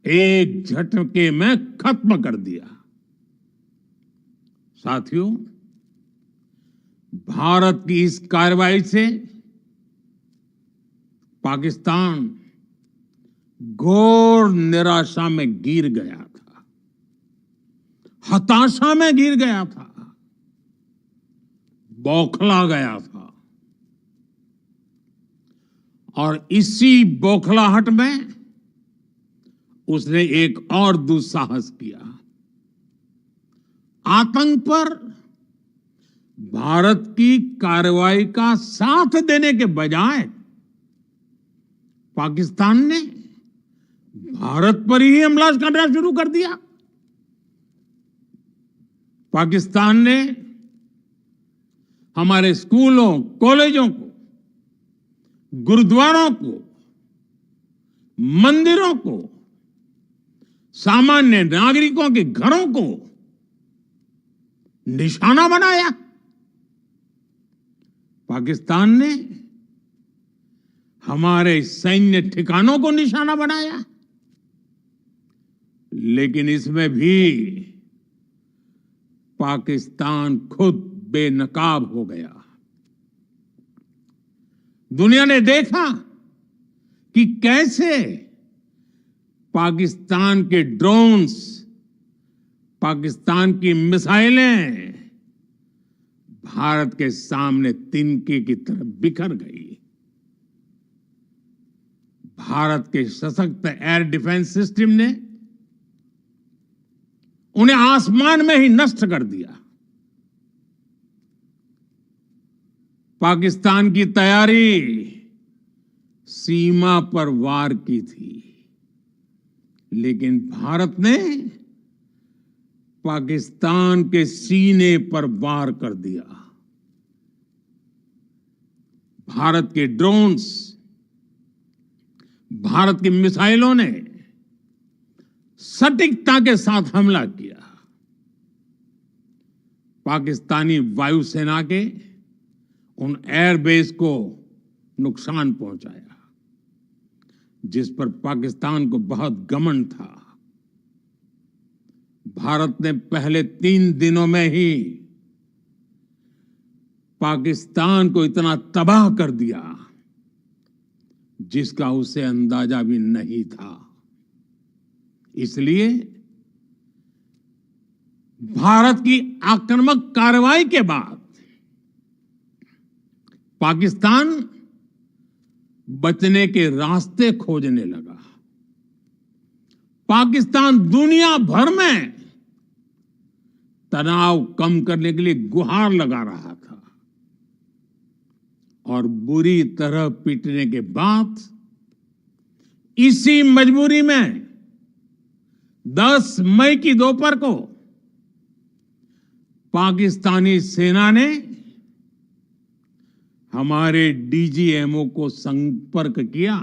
एक झटके में खत्म कर दिया। साथियों, भारत की इस कार्रवाई से पाकिस्तान घोर निराशा में गिर गया था, हताशा में गिर गया था, बौखला गया था। और इसी बौखलाहट में उसने एक और दुस्साहस किया। आतंक पर भारत की कार्रवाई का साथ देने के बजाय पाकिस्तान ने भारत पर ही हमला करना शुरू कर दिया। पाकिस्तान ने हमारे स्कूलों, कॉलेजों को, गुरुद्वारों को, मंदिरों को, सामान्य नागरिकों के घरों को निशाना बनाया। पाकिस्तान ने हमारे सैन्य ठिकानों को निशाना बनाया। लेकिन इसमें भी पाकिस्तान खुद बेनकाब हो गया। दुनिया ने देखा कि कैसे पाकिस्तान के ड्रोन्स, पाकिस्तान की मिसाइलें भारत के सामने तिनके की तरह बिखर गई। भारत के सशक्त एयर डिफेंस सिस्टम ने उन्हें आसमान में ही नष्ट कर दिया। पाकिस्तान की तैयारी सीमा पर वार की थी, लेकिन भारत ने पाकिस्तान के सीने पर वार कर दिया। भारत के ड्रोन्स, भारत की मिसाइलों ने सटीकता के साथ हमला किया। पाकिस्तानी वायुसेना के उन एयरबेस को नुकसान पहुंचाया, जिस पर पाकिस्तान को बहुत घमंड था। भारत ने पहले 3 दिनों में ही पाकिस्तान को इतना तबाह कर दिया जिसका उसे अंदाजा भी नहीं था। इसलिए भारत की आक्रामक कार्रवाई के बाद पाकिस्तान बचने के रास्ते खोजने लगा। पाकिस्तान दुनिया भर में तनाव कम करने के लिए गुहार लगा रहा था। और बुरी तरह पीटने के बाद इसी मजबूरी में 10 मई की दोपहर को पाकिस्तानी सेना ने हमारे डीजीएमओ को संपर्क किया।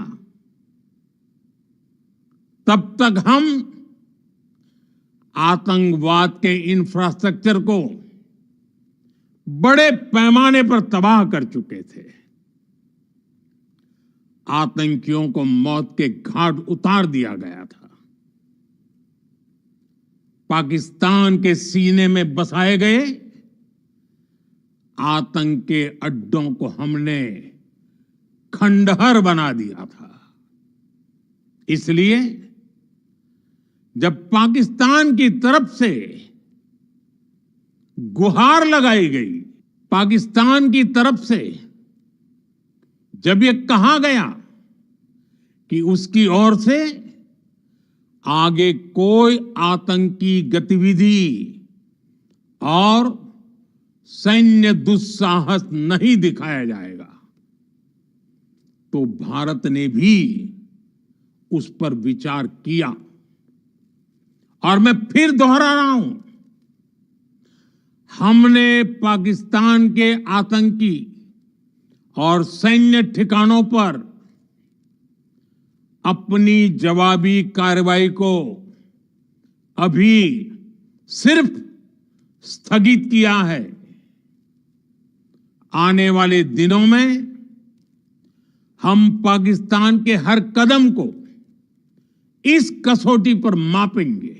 तब तक हम आतंकवाद के इंफ्रास्ट्रक्चर को बड़े पैमाने पर तबाह कर चुके थे। आतंकियों को मौत के घाट उतार दिया गया था। पाकिस्तान के सीने में बसाए गए आतंक के अड्डों को हमने खंडहर बना दिया था। इसलिए जब पाकिस्तान की तरफ से गुहार लगाई गई, पाकिस्तान की तरफ से जब ये कहा गया कि उसकी ओर से आगे कोई आतंकी गतिविधि और सैन्य दुस्साहस नहीं दिखाया जाएगा, तो भारत ने भी उस पर विचार किया। और मैं फिर दोहरा रहा हूं, हमने पाकिस्तान के आतंकी और सैन्य ठिकानों पर अपनी जवाबी कार्रवाई को अभी सिर्फ स्थगित किया है। आने वाले दिनों में हम पाकिस्तान के हर कदम को इस कसौटी पर मापेंगे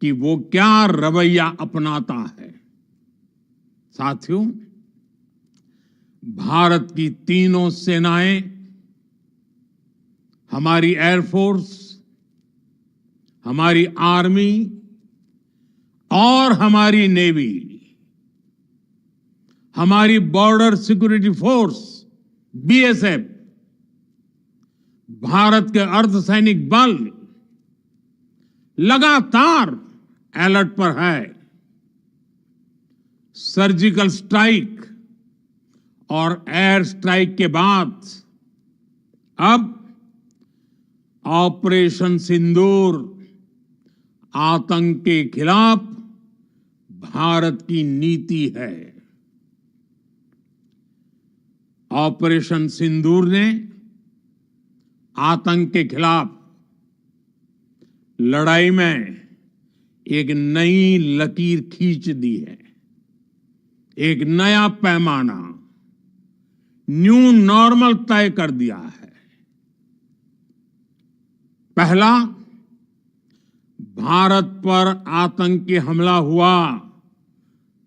कि वो क्या रवैया अपनाता है। साथियों, भारत की तीनों सेनाएं, हमारी एयरफोर्स, हमारी आर्मी और हमारी नेवी, हमारी border security force BSF, Bharat के अर्धसैनिक बल लगातार अलर्ट पर है। सर्जिकल स्ट्राइक और एयर स्ट्राइक के बाद अब ऑपरेशन सिंदूर आतंक के खिलाफ भारत की नीति है। ऑपरेशन सिंदूर ने आतंक के खिलाफ लड़ाई में एक नई लकीर खींच दी है, एक नया पैमाना, न्यू नॉर्मल तय कर दिया है। पहला, भारत पर आतंकी हमला हुआ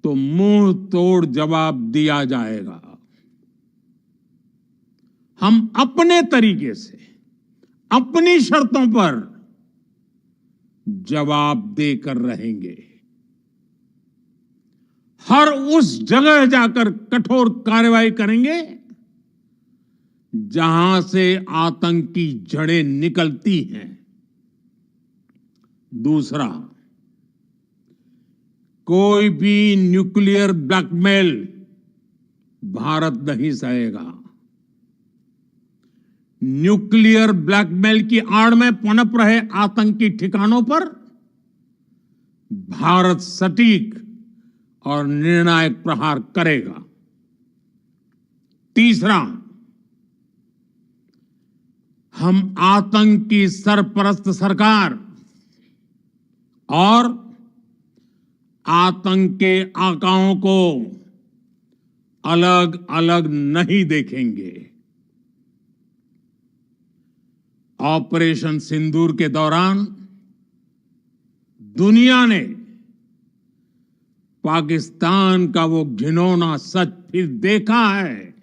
तो मुंह तोड़ जवाब दिया जाएगा। हम अपने तरीके से, अपनी शर्तों पर जवाब देकर रहेंगे। हर उस जगह जाकर कठोर कार्रवाई करेंगे जहां से आतंक की जड़ें निकलती हैं। दूसरा, कोई भी न्यूक्लियर ब्लैकमेल भारत नहीं सहेगा। न्यूक्लियर ब्लैकमेल की आड़ में पनप रहे आतंकी ठिकानों पर भारत सटीक और निर्णायक प्रहार करेगा। तीसरा, हम आतंक की सरपरस्त सरकार और आतंक के आकाओं को अलग अलग नहीं देखेंगे। ऑपरेशन सिंदूर के दौरान दुनिया ने पाकिस्तान का वो घिनौना सच फिर देखा है,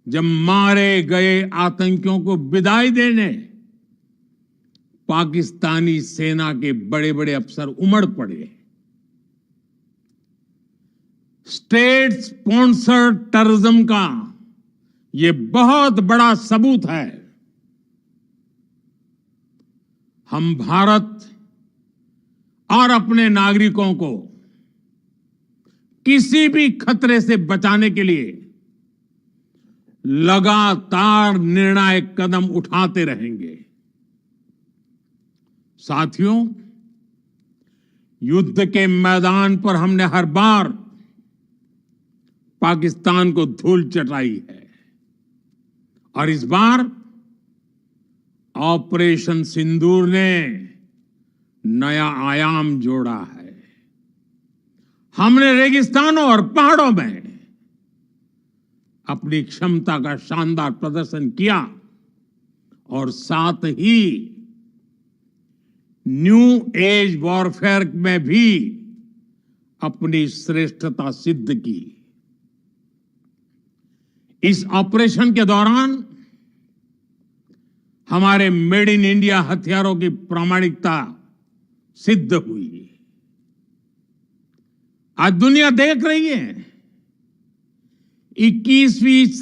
जब मारे गए आतंकियों को विदाई देने पाकिस्तानी सेना के बड़े बड़े अफसर उमड़ पड़े। स्टेट स्पॉन्सर्ड टेररिज्म का ये बहुत बड़ा सबूत है। हम भारत और अपने नागरिकों को किसी भी खतरे से बचाने के लिए लगातार निर्णायक कदम उठाते रहेंगे। साथियों, युद्ध के मैदान पर हमने हर बार पाकिस्तान को धूल चटाई है और इस बार ऑपरेशन सिंदूर ने नया आयाम जोड़ा है। हमने रेगिस्तानों और पहाड़ों में अपनी क्षमता का शानदार प्रदर्शन किया और साथ ही न्यू एज वॉरफेयर में भी अपनी श्रेष्ठता सिद्ध की। इस ऑपरेशन के दौरान हमारे मेड इन इंडिया हथियारों की प्रामाणिकता सिद्ध हुई। आज दुनिया देख रही है 21वीं सदी